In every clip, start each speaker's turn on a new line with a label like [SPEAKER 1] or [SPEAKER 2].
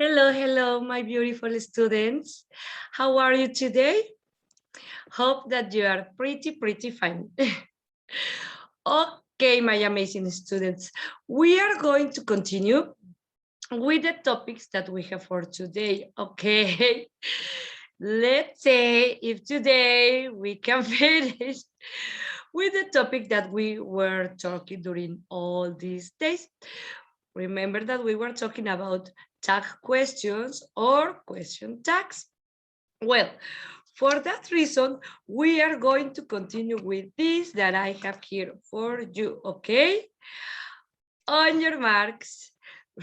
[SPEAKER 1] Hello, hello, my beautiful students. How are you today? Hope that you are pretty fine. Okay, my amazing students. We are going to continue with the topics that we have for today. Okay. Let's say if today we can finish with the topic that we were talking during all these days. Remember that we were talking about tag questions or question tags. Well, for that reason, we are going to continue with this that I have here for you, okay? On your marks,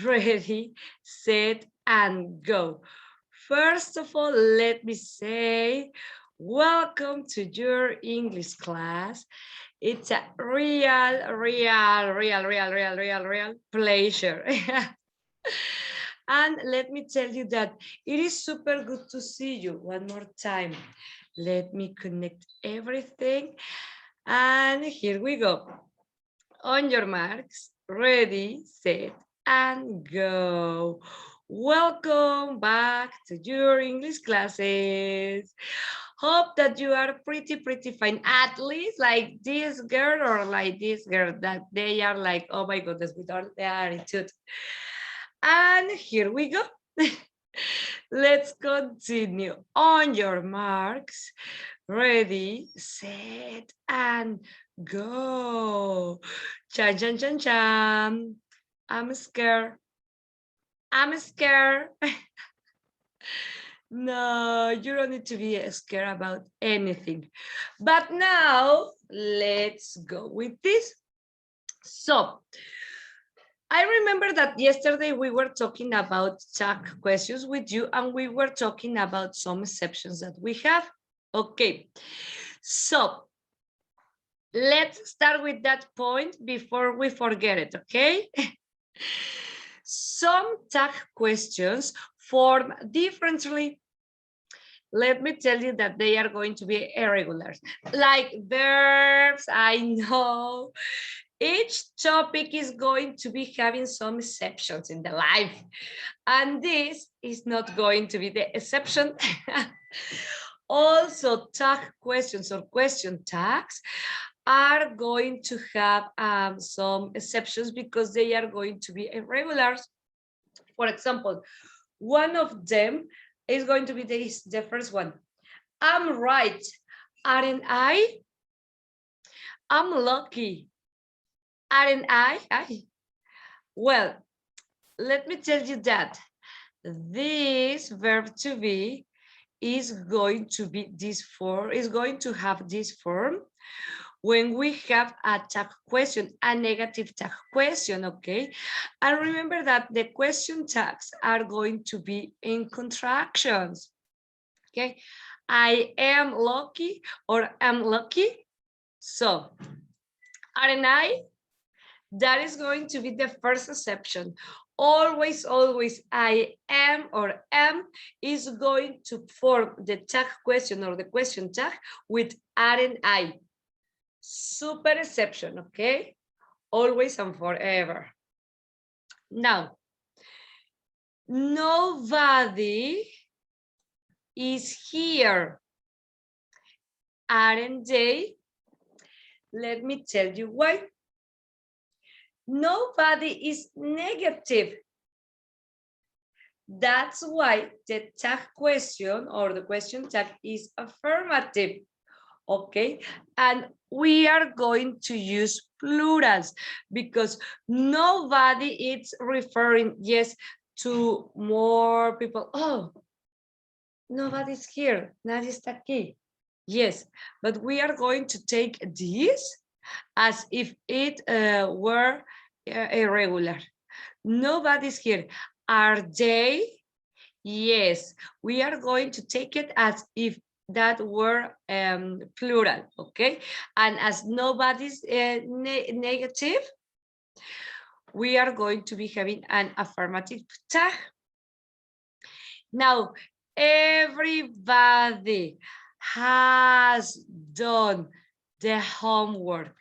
[SPEAKER 1] ready, set, and go. First of all, let me say, welcome to your English class. It's a real pleasure. And let me tell you that it is super good to see you one more time. Let me connect everything. And here we go. On your marks, ready, set, and go. Welcome back to your English classes. Hope that you are pretty fine. At least like this girl or like this girl, that they are like, oh my goodness, with all the attitude. And here we go. Let's continue. On your marks, ready, set, and go. Chan, chan, chan, chan. I'm scared. I'm scared. No, you don't need to be scared about anything. But now, let's go with this. So, I remember that yesterday we were talking about tag questions with you and we were talking about some exceptions that we have. Okay, so let's start with that point before we forget it, okay? Some tag questions form differently. Let me tell you that they are going to be irregular. Like verbs, I know. Each topic is going to be having some exceptions in the life. And this is not going to be the exception. Also, tag questions or question tags are going to have some exceptions because they are going to be irregular. For example, one of them is going to be the first one. I'm right, aren't I? I'm lucky, aren't I? Well, let me tell you that this verb to be is going to be this form, is going to have this form when we have a tag question, a negative tag question, okay? And remember that the question tags are going to be in contractions, okay? I am lucky or am lucky. So, aren't I? That is going to be the first exception. Always, I am or am is going to form the tag question or the question tag with aren't I. Super exception, okay? Always and forever. Now, nobody is here. Aren't they? Let me tell you why. Nobody is negative. That's why the tag question or the question tag is affirmative. Okay, and we are going to use plurals because nobody is referring, yes, to more people. Oh, nobody's here, nadie está aquí. Yes, but we are going to take this as if it were irregular. Nobody's here. Are they? Yes, we are going to take it as if that were plural, okay? And as nobody's negative, we are going to be having an affirmative tag. Now, everybody has done the homework,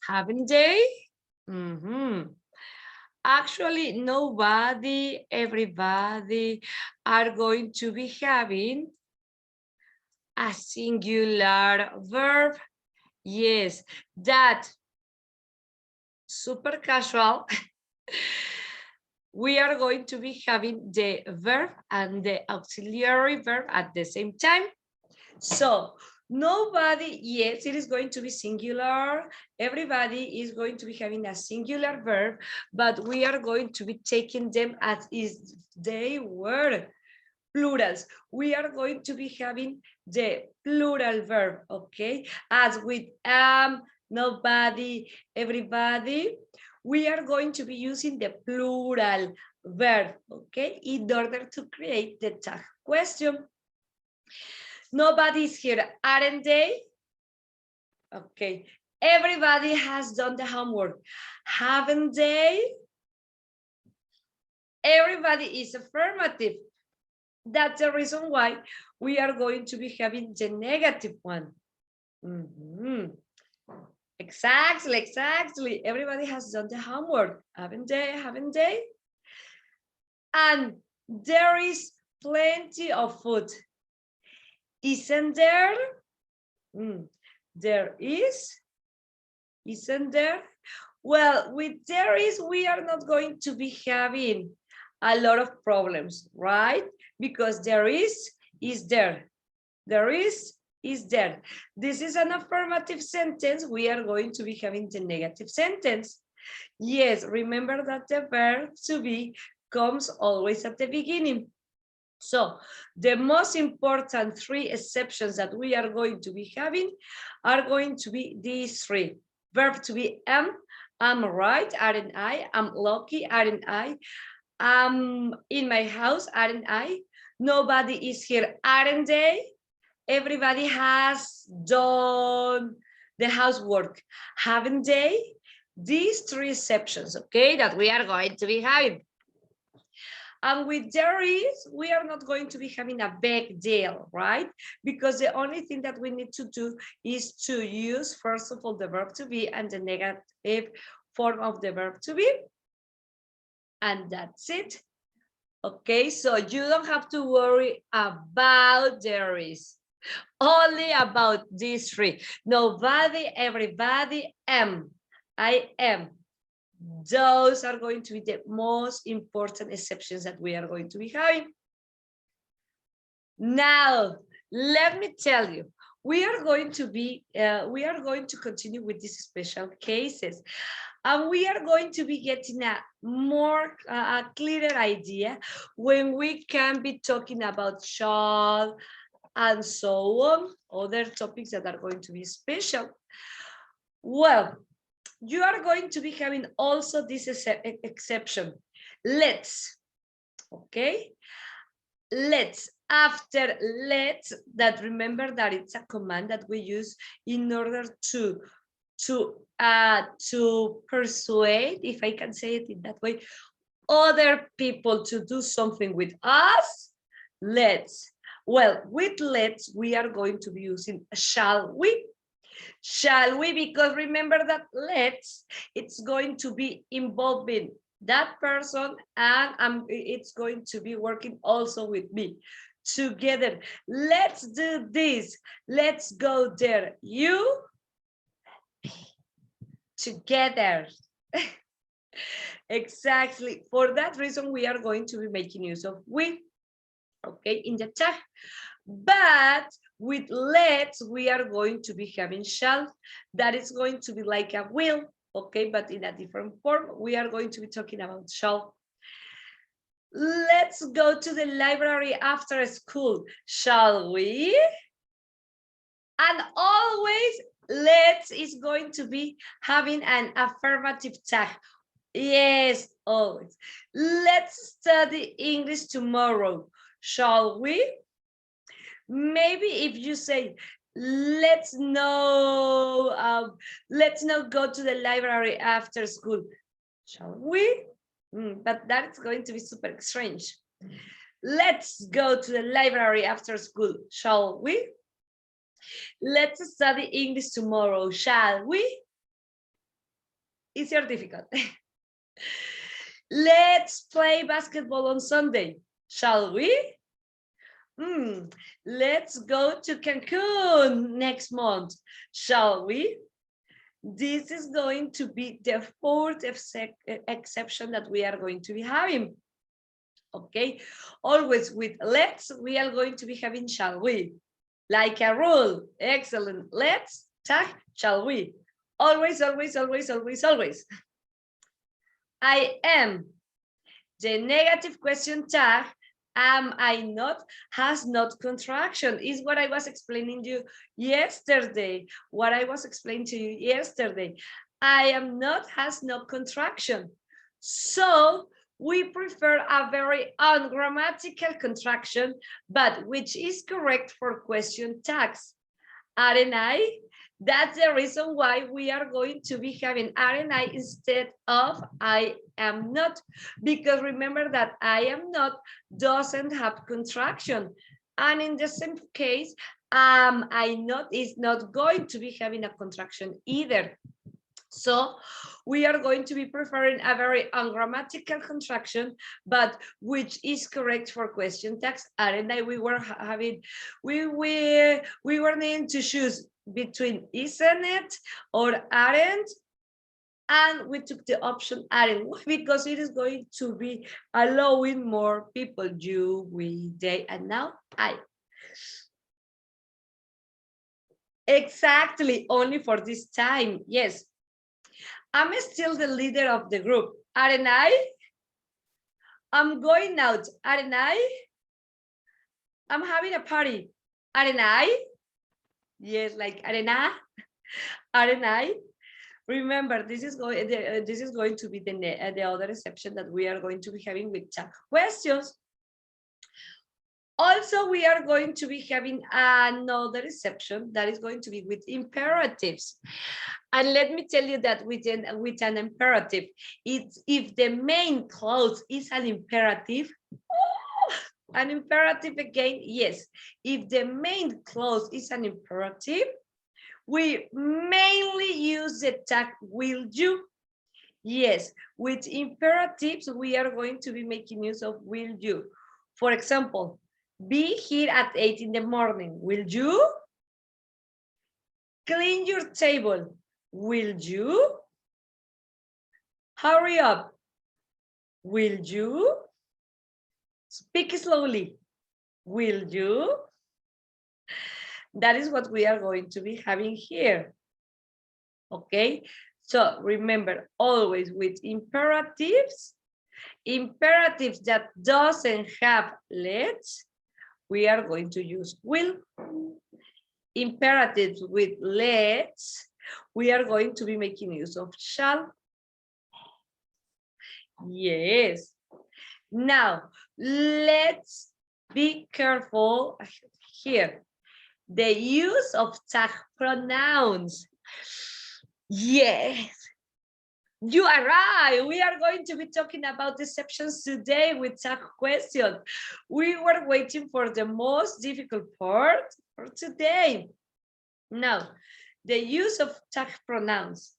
[SPEAKER 1] haven't they? Actually, nobody, everybody are going to be having a singular verb. Yes, that super casual. We are going to be having the verb and the auxiliary verb at the same time. So nobody, yes, it is going to be singular. Everybody is going to be having a singular verb, but we are going to be taking them as if they were plurals. We are going to be having the plural verb, okay? As with nobody, everybody, we are going to be using the plural verb, okay? In order to create the tag question. Nobody's here, aren't they? Okay. Everybody has done the homework, haven't they? Everybody is affirmative. That's the reason why we are going to be having the negative one. Exactly, exactly. Everybody has done the homework, haven't they? Haven't they? And there is plenty of food. Isn't there? There is. Isn't there? Well, with there is, we are not going to be having a lot of problems, right? Because there is there. There is there. This is an affirmative sentence. We are going to be having the negative sentence. Yes, remember that the verb to be comes always at the beginning. So the most important three exceptions that we are going to be having are going to be these three. Verb to be I'm right, aren't I? I'm lucky, aren't I? I'm in my house, aren't I? Nobody is here, aren't they? Everybody has done the housework, haven't they? These three exceptions, okay, that we are going to be having. And with there is, we are not going to be having a big deal, right? Because the only thing that we need to do is to use, first of all, the verb to be and the negative form of the verb to be. And that's it. Okay, so you don't have to worry about there is. Only about these three. Nobody, everybody, I am. Those are going to be the most important exceptions that we are going to be having. Now, let me tell you, we are going to continue with these special cases, and we are going to be getting a more a clearer idea when we can be talking about shall and so on, other topics that are going to be special. Well, you are going to be having also this exception. Let's, okay? Let's, after let's, that remember that it's a command that we use in order to persuade, if I can say it in that way, other people to do something with us. Let's. Well, with let's, we are going to be using shall we. Shall we? Because remember that let's, it's going to be involving that person, and it's going to be working also with me together. Let's do this. Let's go there. You together. Exactly. For that reason, we are going to be making use of we, okay, in the tag. But with let's, we are going to be having shall. That is going to be like a will, okay, but in a different form. We are going to be talking about shall. Let's go to the library after school, shall we? And always let's is going to be having an affirmative tag. Yes, always. Let's study English tomorrow, shall we? Maybe if you say, let's not go to the library after school, shall we? But that's going to be super strange. Let's go to the library after school, shall we? Let's study English tomorrow, shall we? Easy or difficult? Let's play basketball on Sunday, shall we? Let's go to Cancun next month, shall we? This is going to be the fourth exception that we are going to be having. Okay, always with let's, we are going to be having shall we, like a rule. Excellent. Let's tag shall we. Always, always, always, always, always. I am. The negative question tag, am I not, has not contraction, is what I was explaining to you yesterday. What I was explaining to you yesterday. I am not has no contraction. So we prefer a very ungrammatical contraction, but which is correct for question tags. Aren't I? That's the reason why we are going to be having aren't I instead of I am not. Because remember that I am not doesn't have contraction. And in the same case, I not is not going to be having a contraction either. So we are going to be preferring a very ungrammatical contraction, but which is correct for question tags. Aren't I? We were having, we were needing to choose between isn't it or aren't, and we took the option aren't because it is going to be allowing more people, you, we, they, and now I. Exactly, only for this time. Yes, I'm still the leader of the group, aren't I? I'm going out, aren't I? I'm having a party, aren't I? Yes, like aren't I? Remember, this is going to be the other exception that we are going to be having with tag questions. Also, we are going to be having another exception that is going to be with imperatives. And let me tell you that with an imperative, it's if the main clause is an imperative again, yes. If the main clause is an imperative, we mainly use the tag will you. Yes, with imperatives, we are going to be making use of will you. For example, be here at 8 in the morning. Will you? Clean your table. Will you? Hurry up. Will you? Speak slowly. Will you? That is what we are going to be having here. Okay, so remember, always with imperatives that doesn't have let's, we are going to use will. Imperatives with let's, we are going to be making use of shall. Yes. Now, let's be careful here. The use of tag pronouns. Yes, you are right. We are going to be talking about exceptions today with tag questions. We were waiting for the most difficult part for today. Now, the use of tag pronouns.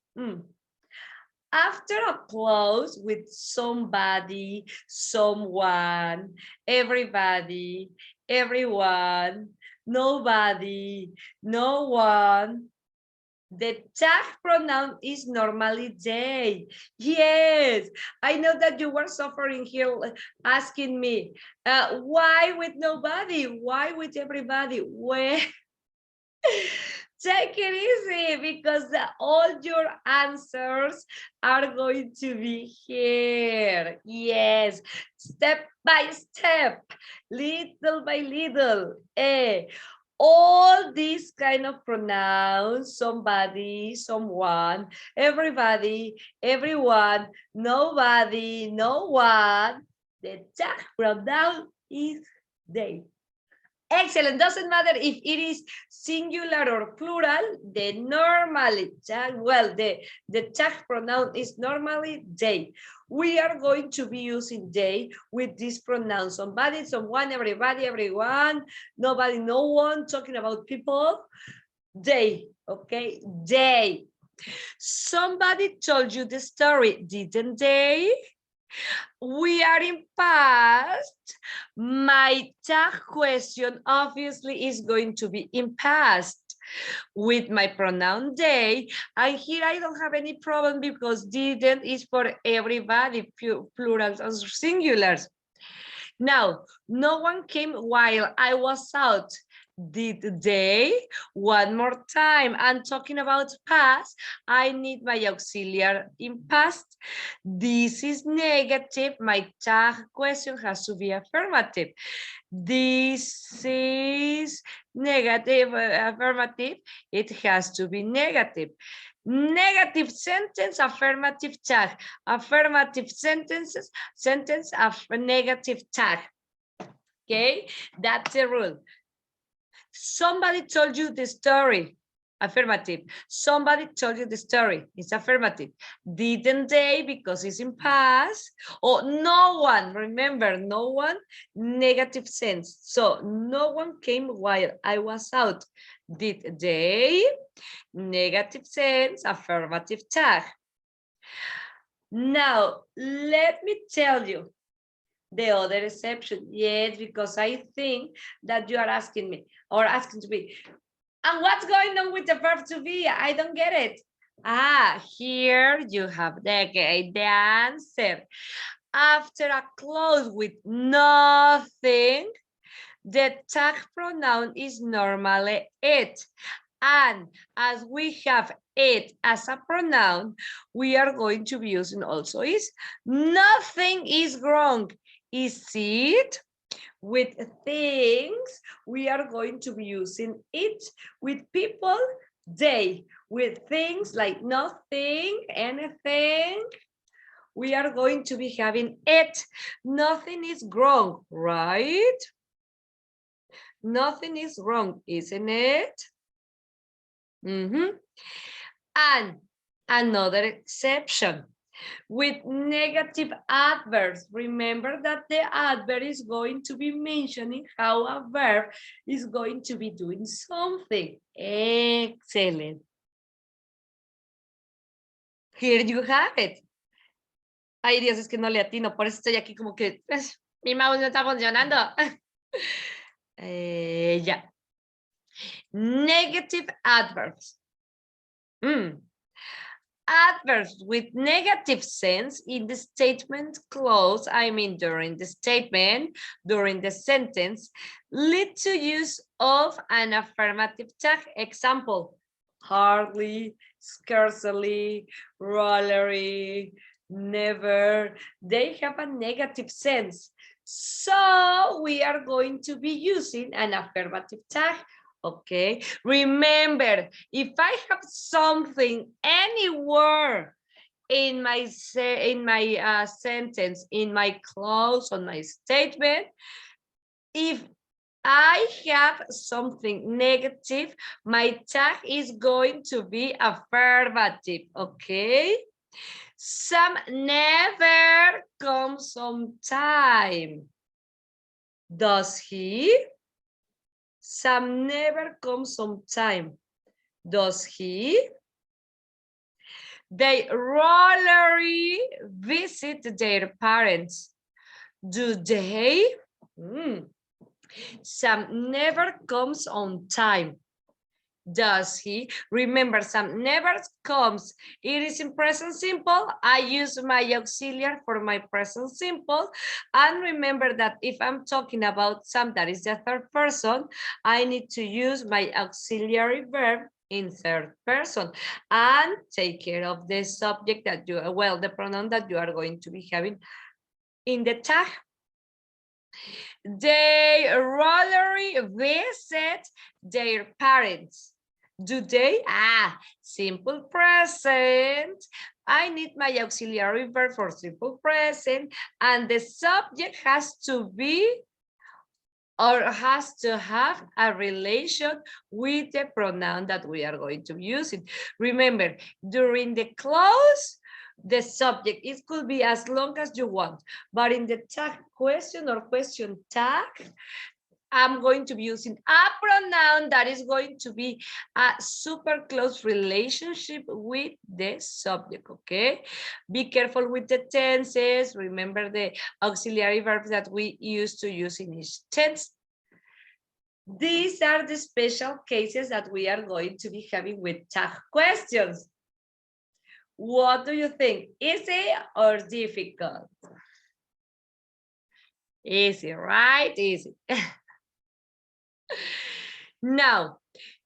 [SPEAKER 1] After a clause with somebody, someone, everybody, everyone, nobody, no one, the tag pronoun is normally they. Yes, I know that you were suffering here asking me, why with nobody? Why with everybody? Well, take it easy because all your answers are going to be here. Yes, step by step, little by little. All these kind of pronouns, somebody, someone, everybody, everyone, nobody, no one, the tag pronoun is they. Excellent. Doesn't matter if it is singular or plural, the normally tag, well, the tag pronoun is normally they. We are going to be using they with this pronoun. Somebody, someone, everybody, everyone, nobody, no one, talking about people. They, okay, they. Somebody told you the story, didn't they? We are in past. My tag question obviously is going to be in past with my pronoun they. And here I don't have any problem because didn't is for everybody, plurals and singulars. Now, no one came while I was out. Did they? One more time. I'm talking about past. I need my auxiliary in past. This is negative. My tag question has to be affirmative. This is negative, affirmative. It has to be negative. Negative sentence, affirmative tag. Affirmative sentences, sentence of negative tag. Okay, that's the rule. Somebody told you the story. Affirmative. Somebody told you the story. It's affirmative. Didn't they? Because it's in past. Or no one. Remember, no one. Negative sense. So no one came while I was out. Did they? Negative sense. Affirmative tag. Now, let me tell you the other exception. Yes, because I think that you are asking me or asking to be. And what's going on with the verb to be? I don't get it. Here you have the answer. After a clause with nothing, the tag pronoun is normally it. And as we have it as a pronoun, we are going to be using also is. Nothing is wrong. Is it? With things, we are going to be using it. With people, they. With things like nothing, anything, we are going to be having it. Nothing is wrong, right? Nothing is wrong, isn't it? And another exception. With negative adverbs, remember that the adverb is going to be mentioning how a verb is going to be doing something. Excellent. Here you have it. Ay, Dios, es que no le atino, por eso estoy aquí como que mi mouse no está funcionando. Ya. Negative adverbs. Adverbs with negative sense in the statement clause, I mean during the statement, during the sentence, lead to use of an affirmative tag. Example, hardly, scarcely, rarely, never. They have a negative sense. So we are going to be using an affirmative tag. Okay, remember, if I have something anywhere in my sentence, in my clause, on my statement, if I have something negative, my tag is going to be affirmative, okay? Some never comes on time. Does he? Sam never comes on time. Does he? They rarely visit their parents. Do they? Sam never comes on time. Does he? Remember, Sam never comes. It is in present simple. I use my auxiliary for my present simple. And remember that if I'm talking about Sam, that is the third person, I need to use my auxiliary verb in third person and take care of the subject that you, well, the pronoun that you are going to be having in the tag. They rarely visit their parents. Do they? Simple present. I need my auxiliary verb for simple present, and the subject has to be or has to have a relation with the pronoun that we are going to be using. Remember, during the clause, the subject, it could be as long as you want, but in the tag question or question tag, I'm going to be using a pronoun that is going to be a super close relationship with the subject, okay? Be careful with the tenses. Remember the auxiliary verbs that we used to use in each tense. These are the special cases that we are going to be having with tag questions. What do you think? Easy or difficult? Easy, right? Easy. Now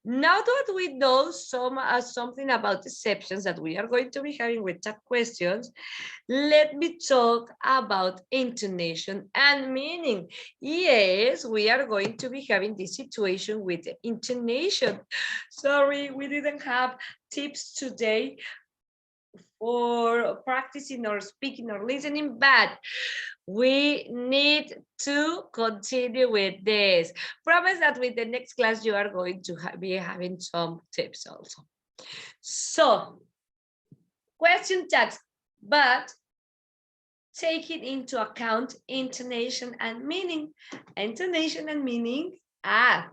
[SPEAKER 1] that we know something about exceptions that we are going to be having with tag questions, let me talk about intonation and meaning. Yes, we are going to be having this situation with intonation. Sorry, we didn't have tips today for practicing or speaking or listening, but we need to continue with this. Promise that with the next class you are going to be having some tips also. So, question tags, but taking into account intonation and meaning. Intonation and meaning are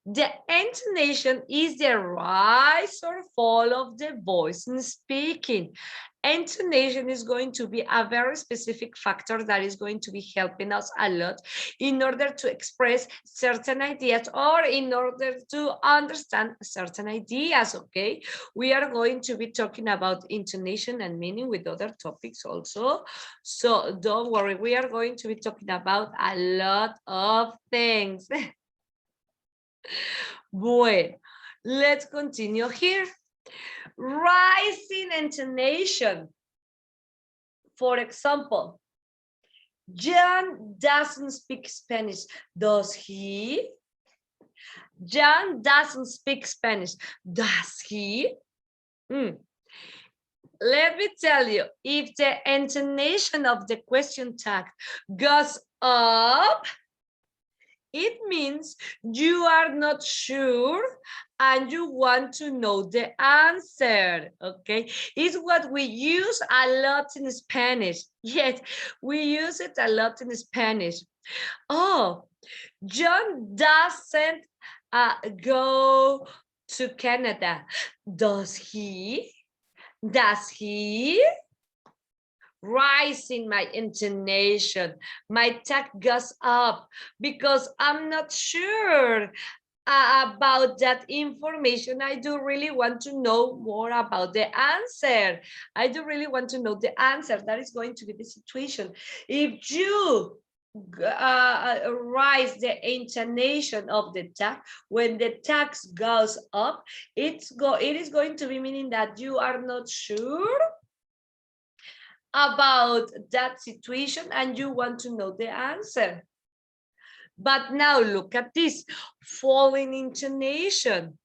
[SPEAKER 1] the intonation is the rise or fall of the voice in speaking. Intonation is going to be a very specific factor that is going to be helping us a lot in order to express certain ideas or in order to understand certain ideas, okay? We are going to be talking about intonation and meaning with other topics also. So don't worry, we are going to be talking about a lot of things. Bueno, let's continue here. Rising intonation. For example, John doesn't speak Spanish. Does he? John doesn't speak Spanish. Does he? Let me tell you, if the intonation of the question tag goes up, it means you are not sure and you want to know the answer, okay? It's what we use a lot in Spanish. Yes, we use it a lot in Spanish. Oh, John doesn't go to Canada. Does he? Does he? Rising my intonation, my tag goes up because I'm not sure about that information. I do really want to know more about the answer. I do really want to know the answer. That is going to be the situation. If you rise the intonation of the tag, when the tag goes up, it is going to be meaning that you are not sure about that situation and you want to know the answer. But now look at this, falling intonation.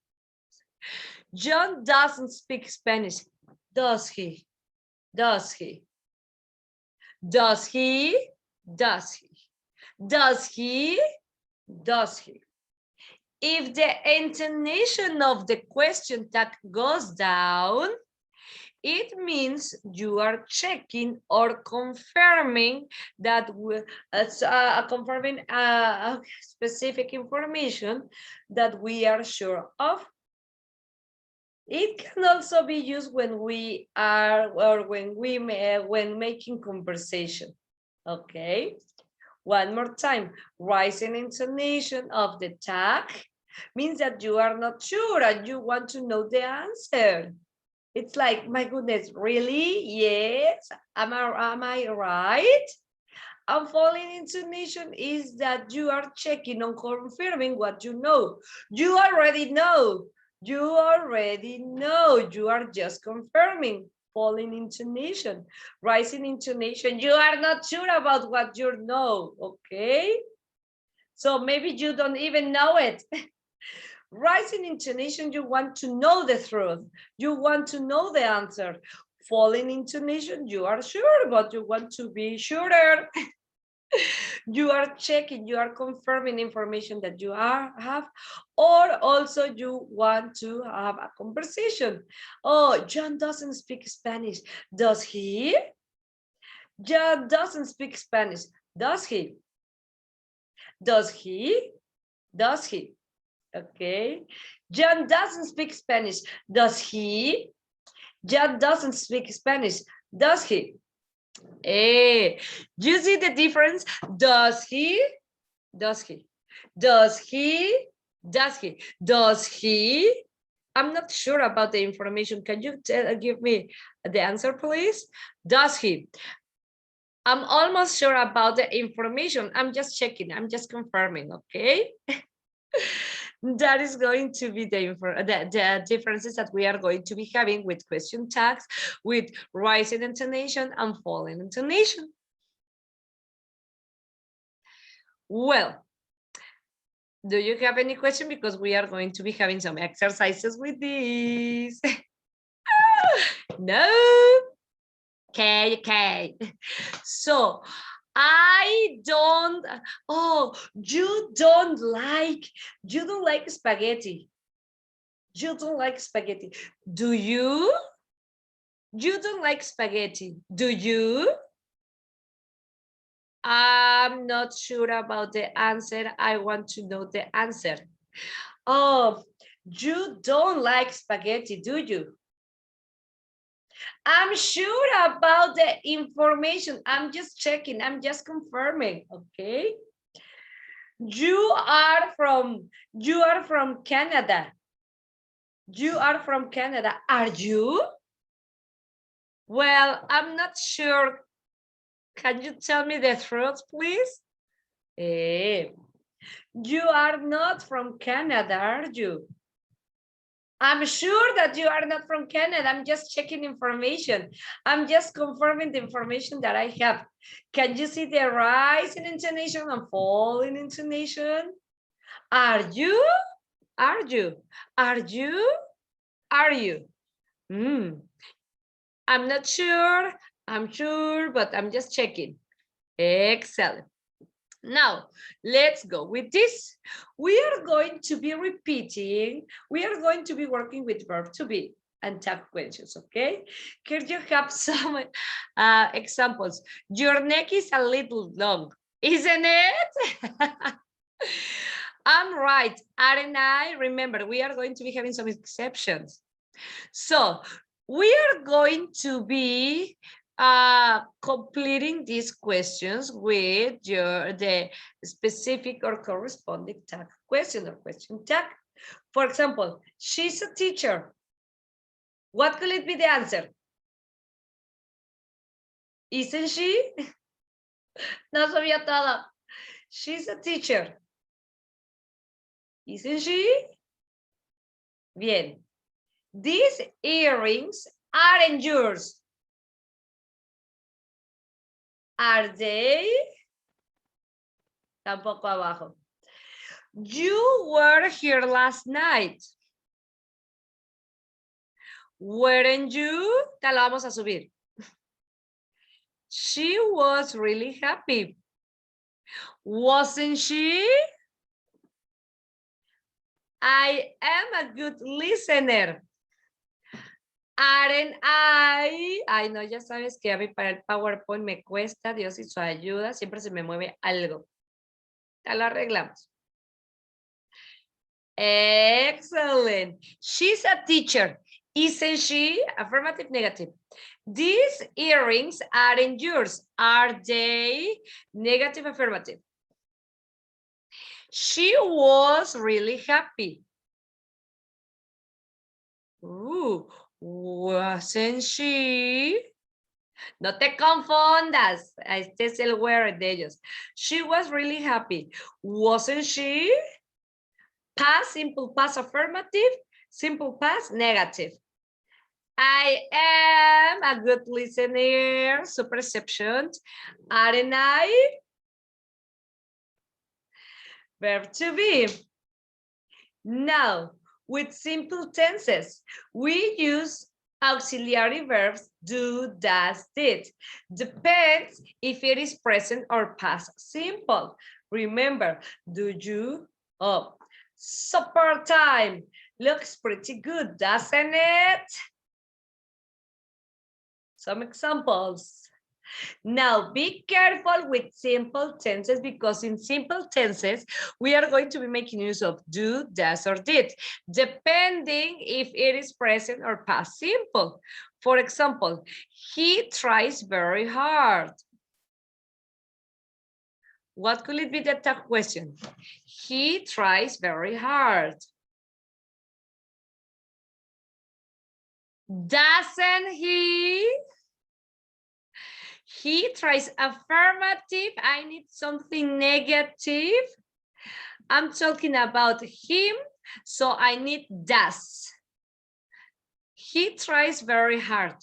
[SPEAKER 1] John doesn't speak Spanish. Does he? Does he? Does he? Does he? Does he? Does he? If the intonation of the question tag goes down, it means you are checking or confirming that confirming specific information that we are sure of. It can also be used when we are or when making conversation. Okay. One more time, rising intonation of the tag means that you are not sure and you want to know the answer. It's like, my goodness, really? Yes. Am I right? And falling intonation is that you are checking on confirming what you know. You already know. You already know. You are just confirming. Falling intonation. Rising intonation. You are not sure about what you know. Okay? So maybe you don't even know it. Rising intonation, you want to know the truth. You want to know the answer. Falling intonation, you are sure, but you want to be surer. You are checking, you are confirming information that you have, or also you want to have a conversation. Oh, John doesn't speak Spanish. Does he? John doesn't speak Spanish. Does he? Does he? Does he? Okay. John doesn't speak Spanish. Does he? John doesn't speak Spanish. Does he? Hey, do you see the difference? Does he? Does he? Does he? Does he? Does he? I'm not sure about the information. Can you give me the answer, please? Does he? I'm almost sure about the information. I'm just checking. I'm just confirming, okay? That is going to be the differences that we are going to be having with question tags, with rising intonation and falling intonation. Well, do you have any question? Because we are going to be having some exercises with this. No? Okay. So, I don't, oh, you don't like spaghetti. You don't like spaghetti. Do you? You don't like spaghetti. Do you? I'm not sure about the answer. I want to know the answer. Oh, you don't like spaghetti, do you? I'm sure about the information. I'm just checking. I'm just confirming. Okay. You are from Canada. You are from Canada. Are you? Well, I'm not sure. Can you tell me the truth, please? You are not from Canada, are you? I'm sure that you are not from Canada. I'm just checking information. I'm just confirming the information that I have. Can you see the rise in intonation and fall in intonation? Are you? Are you? Are you? Are you? I'm not sure. I'm sure, but I'm just checking. Excellent. Now, let's go with this. We are going to be repeating. We are going to be working with verb to be and tag questions, okay? Here you have some examples. Your neck is a little long, isn't it? I'm right, aren't I? Remember, we are going to be having some exceptions. So we are going to be completing these questions with the specific or corresponding tag question or question tag. For example, she's a teacher. What could it be the answer? Isn't she? No sabía todo. She's a teacher. Isn't she? Bien. These earrings aren't yours. Are they? Tampoco abajo. You were here last night. Weren't you? Te lo vamos a subir. She was really happy. Wasn't she? I am a good listener. Aren't I? Ay, no, ya sabes que a mí para el PowerPoint me cuesta, Dios y su ayuda, siempre se me mueve algo. Ya lo arreglamos. Excellent. She's a teacher. Isn't she? Affirmative, negative. These earrings aren't yours. Are they? Negative, affirmative. She was really happy. Ooh, wasn't she? No te confundas. Este es el where de ellos. She was really happy. Wasn't she? Past, simple past, affirmative. Simple past, negative. I am a good listener. Superception. Aren't I? Verb to be. Now, with simple tenses, we use auxiliary verbs do, does, did. Depends if it is present or past simple. Remember, do you? Oh, supper time. Looks pretty good, doesn't it? Some examples. Now, be careful with simple tenses because in simple tenses, we are going to be making use of do, does, or did, depending if it is present or past simple. For example, he tries very hard. What could it be the tag question? He tries very hard. Doesn't he? He tries affirmative. I need something negative. I'm talking about him, so I need does. He tries very hard,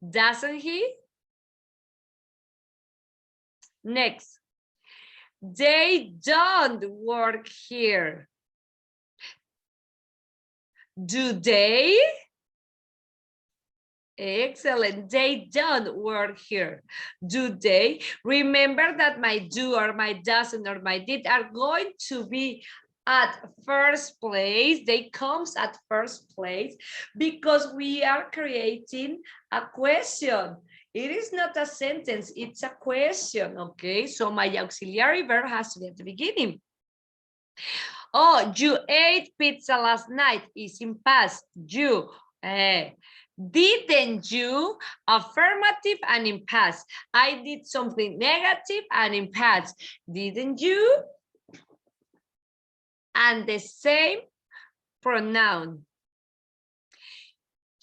[SPEAKER 1] doesn't he? Next. They don't work here. Do they? Excellent. They don't work here. Do they? Remember that my do or my doesn't or my did are going to be at first place. They comes at first place because we are creating a question. It is not a sentence, it's a question, okay? So my auxiliary verb has to be at the beginning. Oh, you ate pizza last night is in past. You. Didn't you? Affirmative and in past. I did something negative and in past. Didn't you? And the same pronoun.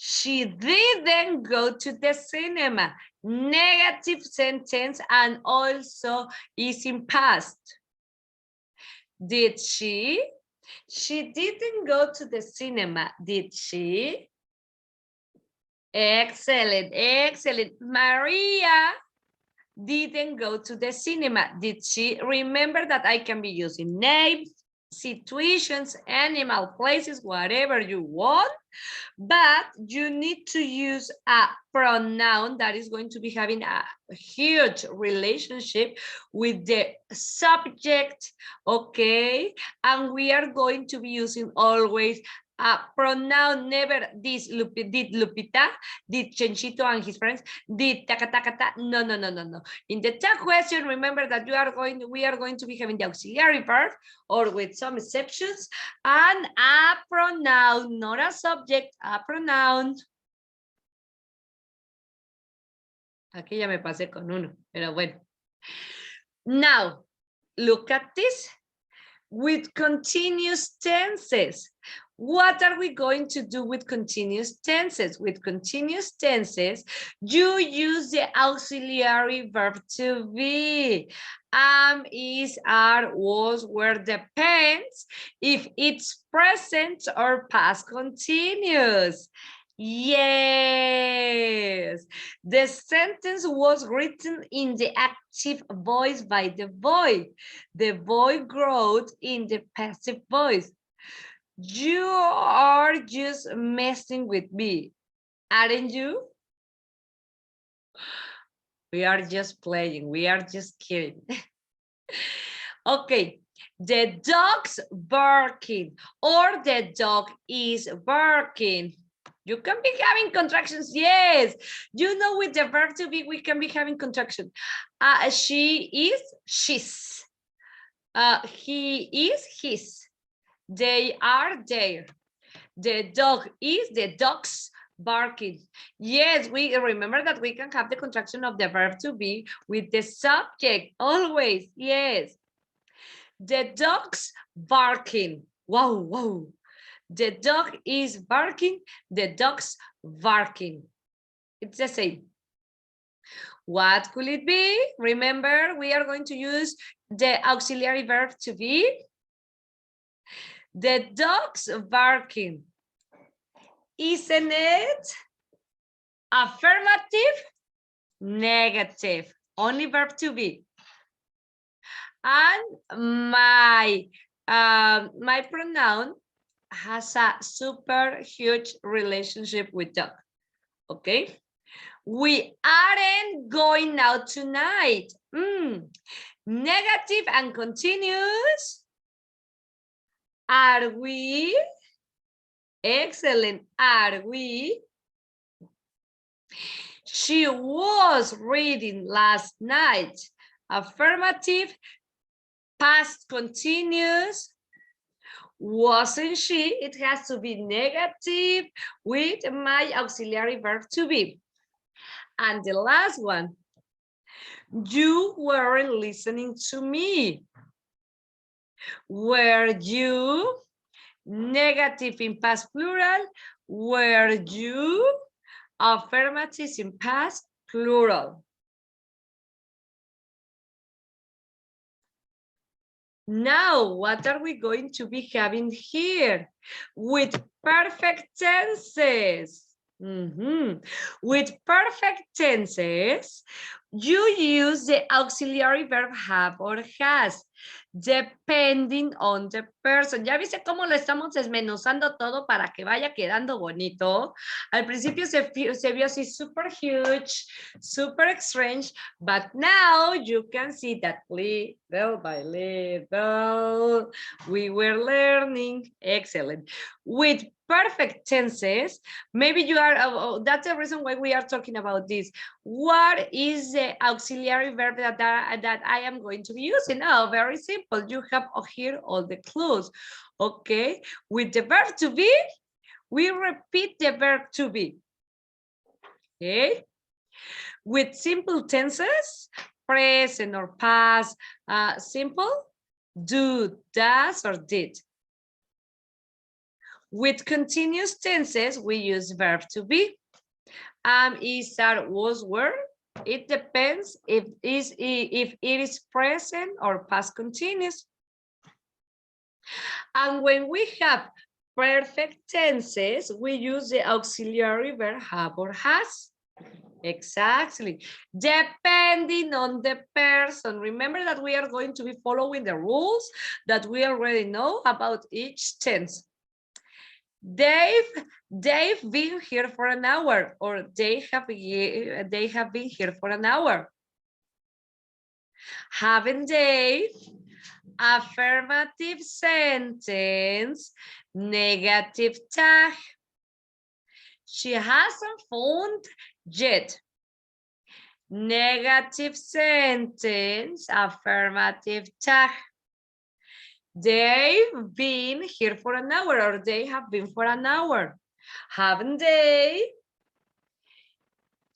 [SPEAKER 1] She didn't go to the cinema. Negative sentence and also is in past. Did she? She didn't go to the cinema, did she? Excellent, excellent. Maria didn't go to the cinema, did she? Remember that I can be using names, situations, animal, places, whatever you want, but you need to use a pronoun that is going to be having a huge relationship with the subject, okay? And we are going to be using always a pronoun, never this did Lupita, did Chenchito and his friends, did Takatakata. No, no, no, no, no. In the tag question, remember that we are going to be having the auxiliary verb or with some exceptions and a pronoun, not a subject, a pronoun. Aquí ya me pasé con uno, pero bueno. Now, look at this. With continuous tenses. What are we going to do with continuous tenses? With continuous tenses, you use the auxiliary verb to be. Is, are, was, were, depends if it's present or past continuous. Yes, the sentence was written in the active voice by the boy. The boy growed in the passive voice. You are just messing with me, aren't you? We are just playing. We are just kidding. Okay, the dog's barking or the dog is barking. You can be having contractions, yes. You know, with the verb to be, we can be having contraction. She is, she's. He is, his. They are, there. The dog is, the dog's barking. Yes, we remember that we can have the contraction of the verb to be with the subject, always, yes. The dog's barking. Wow, wow. The dog is barking, the dog's barking. It's the same. What could it be? Remember, we are going to use the auxiliary verb to be. The dog's barking. Isn't it? Affirmative, negative. Only verb to be. And my pronoun has a super huge relationship with dog. Okay, we aren't going out tonight. Negative and continuous. Are we? Excellent. Are we? She was reading last night. Affirmative, past continuous. Wasn't she? It has to be negative with my auxiliary verb to be. And the last one, you weren't listening to me. Were you? Negative in past plural. Were you? Affirmative in past plural. Now, what are we going to be having here? With perfect tenses. With perfect tenses, you use the auxiliary verb have or has, depending on the person. ¿Ya viste cómo lo estamos desmenuzando todo para que vaya quedando bonito? Al principio se vio así super huge, super strange, but now you can see that little by little we were learning. Excellent. With perfect tenses, maybe you are, that's the reason why we are talking about this. What is the auxiliary verb that I am going to be using? Oh, very simple. You have here all the clues. Okay, with the verb to be, we repeat the verb to be. Okay, with simple tenses, present or past, simple, do, does, or did. With continuous tenses, we use verb to be. Is, are, was, were. It depends if it is present or past continuous. And when we have perfect tenses, we use the auxiliary verb have or has. Exactly. Depending on the person. Remember that we are going to be following the rules that we already know about each tense. They've been here for an hour, or they have been here for an hour. Haven't they? Affirmative sentence, negative tag. She hasn't found yet. Negative sentence, affirmative tag. They've been here for an hour, or they have been for an hour. Haven't they?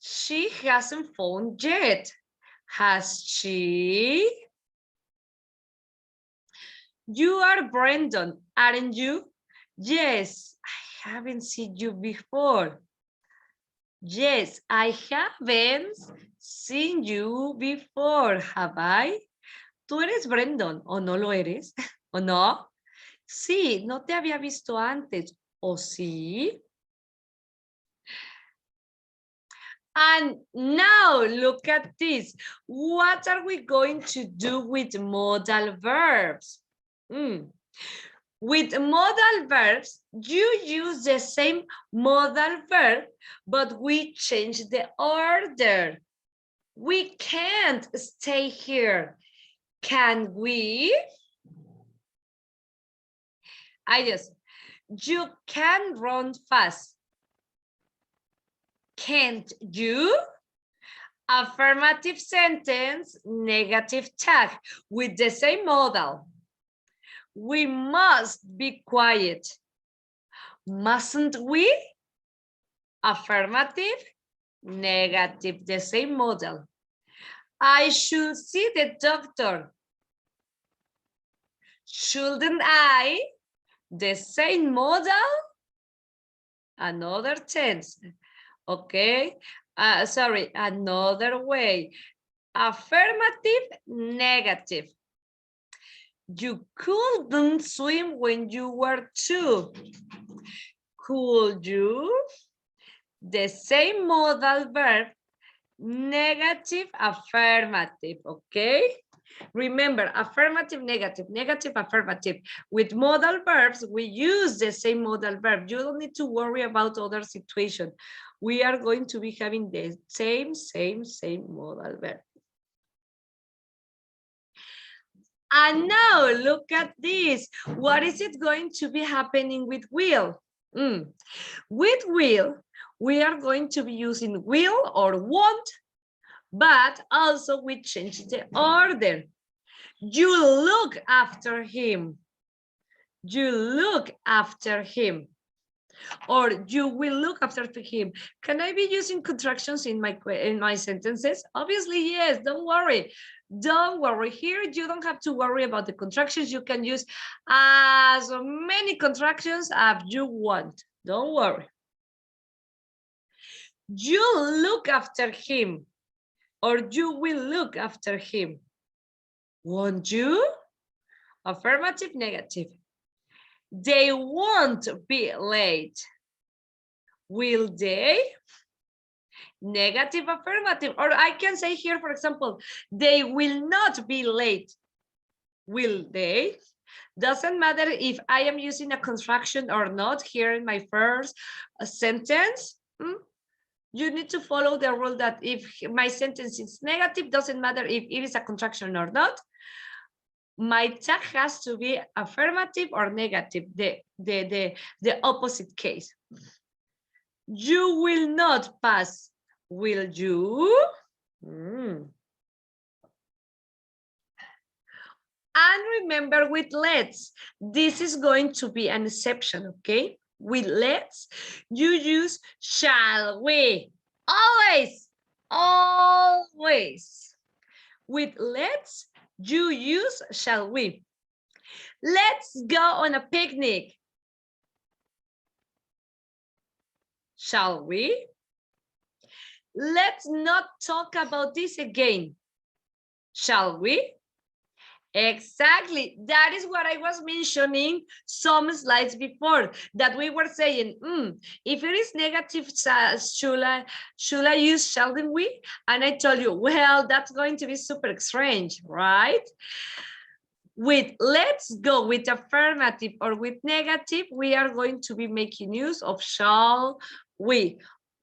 [SPEAKER 1] She hasn't found yet. Has she? You are Brendan, aren't you? Yes, I haven't seen you before. Yes, I haven't seen you before, have I? ¿Tú eres Brendan o no lo eres? ¿O no? Sí, no te había visto antes. ¿O sí? And now look at this. What are we going to do with modal verbs? With modal verbs, you use the same modal verb, but we change the order. We can't stay here. Can we? You can run fast. Can't you? Affirmative sentence, negative tag with the same modal. We must be quiet. Mustn't we? Affirmative, negative, the same modal. I should see the doctor. Shouldn't I? The same modal, another tense. Okay, sorry, another way. Affirmative, negative. You couldn't swim when you were 2. Could you? The same modal verb, negative, affirmative, okay? Remember, affirmative, negative, negative, affirmative. With modal verbs, we use the same modal verb. You don't need to worry about other situations. We are going to be having the same modal verb. And now look at this. What is it going to be happening with will? With will, we are going to be using will or won't, but also we change the order. You look after him. You look after him. Or you will look after him. Can I be using contractions in my sentences? Obviously, yes, don't worry. Don't worry. Here, you don't have to worry about the contractions. You can use as many contractions as you want. Don't worry. You look after him, or you will look after him. Won't you? Affirmative, negative. They won't be late. Will they? Negative, affirmative. Or I can say here, for example, they will not be late. Will they? Doesn't matter if I am using a contraction or not here in my first sentence. You need to follow the rule that if my sentence is negative, doesn't matter if it is a contraction or not. My tag has to be affirmative or negative, the opposite case. You will not pass. Will you? And remember with let's, this is going to be an exception, okay? With let's, you use shall we. Always, always. With let's, you use shall we. Let's go on a picnic. Shall we? Let's not talk about this again. Shall we? Exactly. That is what I was mentioning some slides before, that we were saying, if it is negative, should I use shouldn't we? And I told you, well, that's going to be super strange, right? With let's go with affirmative or with negative, we are going to be making use of shall we.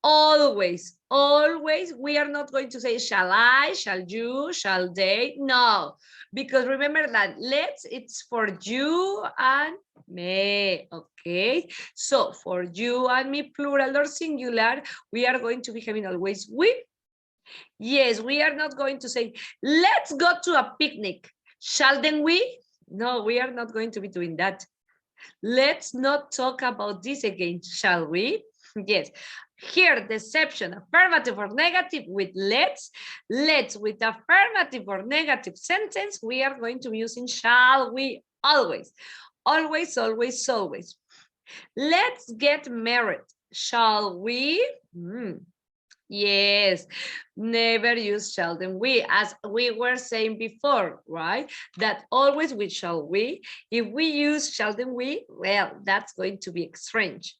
[SPEAKER 1] Always, always, we are not going to say shall I, shall you, shall they, no. Because remember that let's, it's for you and me, okay? So for you and me, plural or singular, we are going to be having always we. Yes, we are not going to say, let's go to a picnic. Shouldn't we? No, we are not going to be doing that. Let's not talk about this again, shall we? Yes. Here, deception, affirmative or negative with let's with affirmative or negative sentence, we are going to be using shall we always. Always, always, always. Let's get married. Shall we? Yes, never use shouldn't we, as we were saying before, right? That always with shall we. If we use shouldn't we, well, that's going to be strange.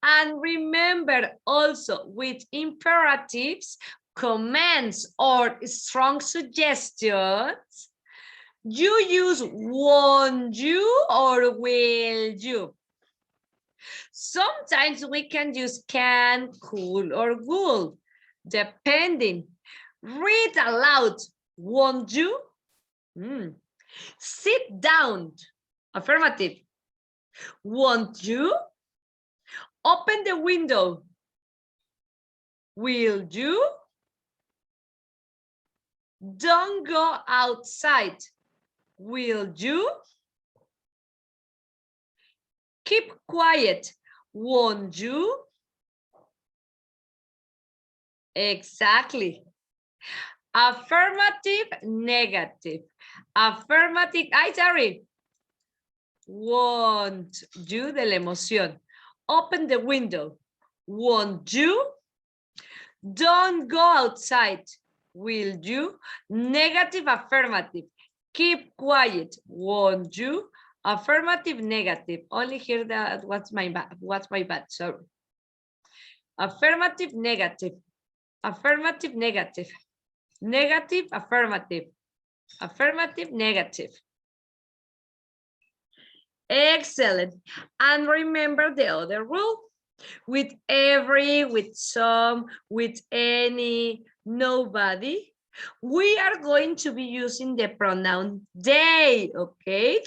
[SPEAKER 1] And remember also with imperatives, commands, or strong suggestions, you use won't you or will you. Sometimes we can use can, could, or would, depending. Read aloud, won't you? Sit down, affirmative. Won't you? Open the window. Will you? Don't go outside. Will you? Keep quiet. Won't you? Exactly. Affirmative, negative. Affirmative, sorry. Won't you, de la emoción. Open the window. Won't you? Don't go outside. Will you? Negative, affirmative. Keep quiet. Won't you? Affirmative, negative. Only here that what's my bad, sorry. Affirmative, negative. Affirmative, negative. Negative, affirmative. Affirmative, negative. Excellent. And remember the other rule. With every, with some, with any, nobody, we are going to be using the pronoun they, okay?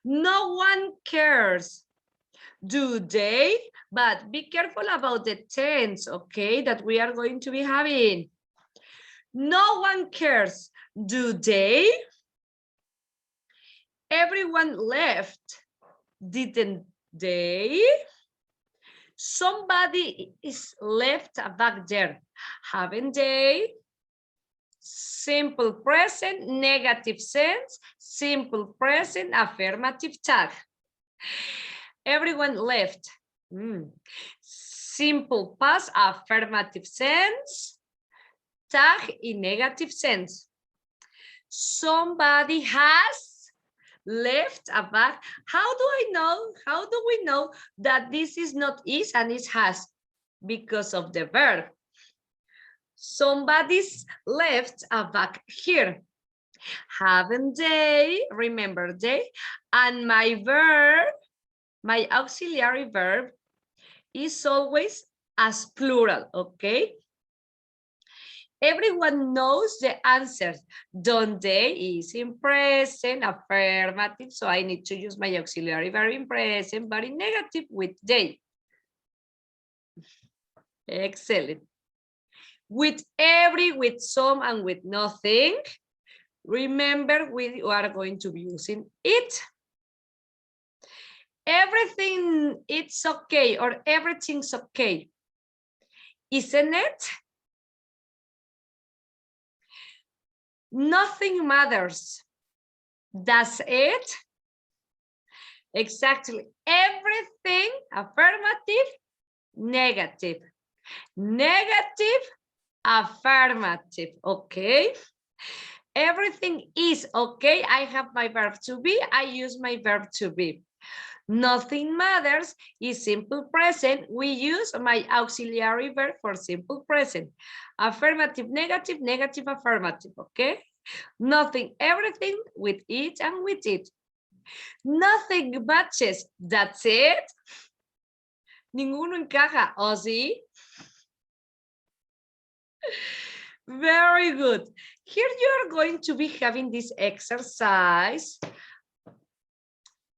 [SPEAKER 1] No one cares. Do they? But be careful about the tense, okay, that we are going to be having. No one cares. Do they? Everyone left. Didn't they? Somebody is left back there. Haven't they? Simple present, negative sense, simple present, affirmative tag. Everyone left. Simple past, affirmative sense, tag in negative sense. Somebody has left a bag. How do I know? How do we know that this is not is and is has? Because of the verb. Somebody's left a bag here. Haven't they? Remember they? And my verb, my auxiliary verb is always as plural, okay? Everyone knows the answer. Don't they is in present, affirmative. So I need to use my auxiliary verb in present, but in negative with they. Excellent. With every, with some, and with nothing, remember we are going to be using it. Everything it's okay or everything's okay, isn't it? Nothing matters, does it? Exactly. Everything, affirmative, negative. Negative, affirmative, okay? Everything is okay. I have my verb to be. I use my verb to be. Nothing matters is simple present. We use my auxiliary verb for simple present. Affirmative, negative, negative, affirmative, okay? Nothing, everything with it and with it. Nothing matches, that's it. Ninguno encaja, ¿o sí? Very good. Here you are going to be having this exercise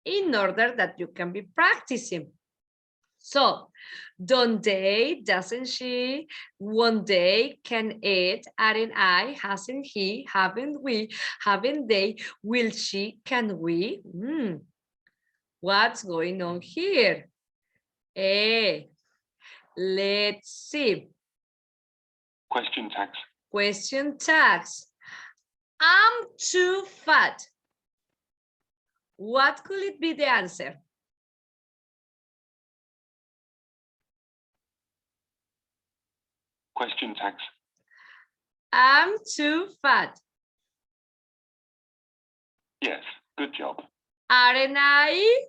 [SPEAKER 1] in order that you can be practicing. So, don't they, doesn't she, won't they, can it, aren't I, hasn't he, haven't we, haven't they, will she, can we? What's going on here? Let's see.
[SPEAKER 2] Question tags.
[SPEAKER 1] Question tags. I'm too fat. What could it be the answer?
[SPEAKER 2] Question tags.
[SPEAKER 1] I'm too fat.
[SPEAKER 2] Yes, good job.
[SPEAKER 1] Aren't I?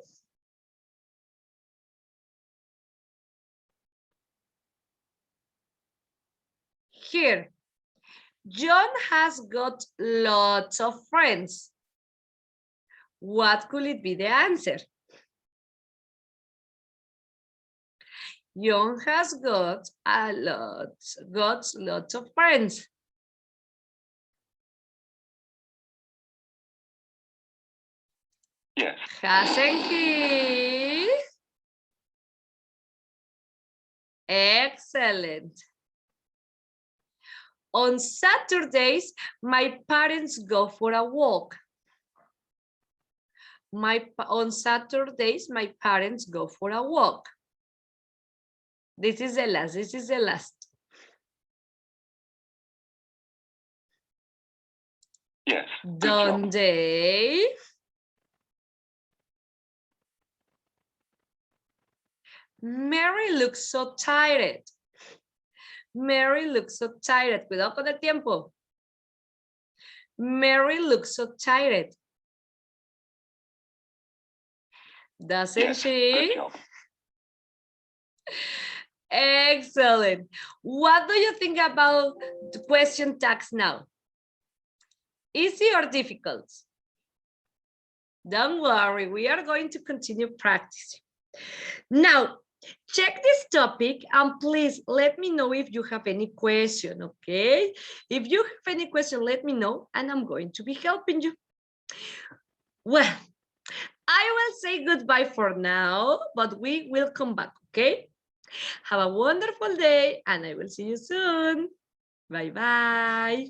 [SPEAKER 1] Here, John has got lots of friends. What could it be the answer? John has got lots of friends.
[SPEAKER 2] Yes.
[SPEAKER 1] Hasn't he? Excellent. On Saturdays, my parents go for a walk. On Saturdays, my parents go for a walk. This is the last.
[SPEAKER 2] Yes.
[SPEAKER 1] Don't they? Mary looks so tired. Mary looks so tired. Cuidado con el tiempo. Mary looks so tired. Doesn't she?
[SPEAKER 2] Good job.
[SPEAKER 1] Excellent. What do you think about the question tags now? Easy or difficult? Don't worry, we are going to continue practicing. Now, check this topic and please let me know if you have any question, okay? If you have any question, let me know and I'm going to be helping you. Well, I I will say goodbye for now, but we will come back, okay? Have a wonderful day, and I will see you soon. Bye-bye.